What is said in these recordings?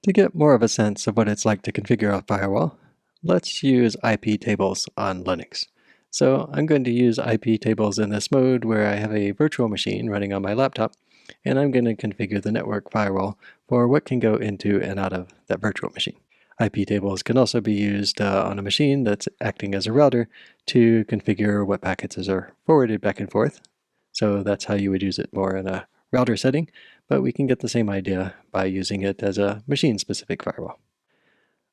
To get more of a sense of what it's like to configure a firewall, let's use iptables on Linux. So I'm going to use iptables in this mode where I have a virtual machine running on my laptop, and I'm going to configure the network firewall for what can go into and out of that virtual machine. iptables can also be used on a machine that's acting as a router to configure what packets are forwarded back and forth. So that's how you would use it more in a router setting, but we can get the same idea by using it as a machine-specific firewall.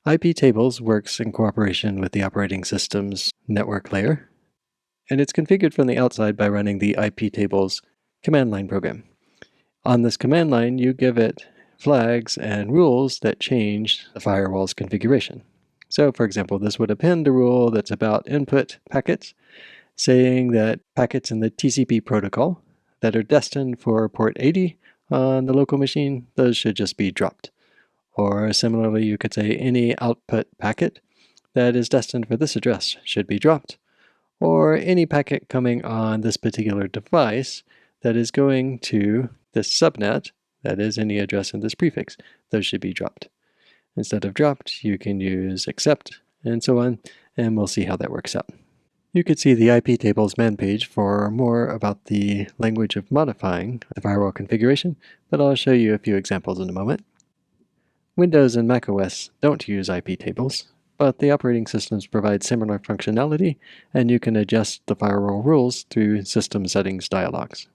iptables works in cooperation with the operating system's network layer, and it's configured from the outside by running the iptables command line program. On this command line, you give it flags and rules that change the firewall's configuration. So, for example, this would append a rule that's about input packets, saying that packets in the TCP protocol that are destined for port 80 on the local machine, those should just be dropped. Or similarly, you could say any output packet that is destined for this address should be dropped. Or any packet coming on this particular device that is going to this subnet, that is any address in this prefix, those should be dropped. Instead of dropped, you can use accept and so on, and we'll see how that works out. You could see the iptables man page for more about the language of modifying the firewall configuration, but I'll show you a few examples in a moment. Windows and macOS don't use iptables, but the operating systems provide similar functionality, and you can adjust the firewall rules through System Settings dialogs.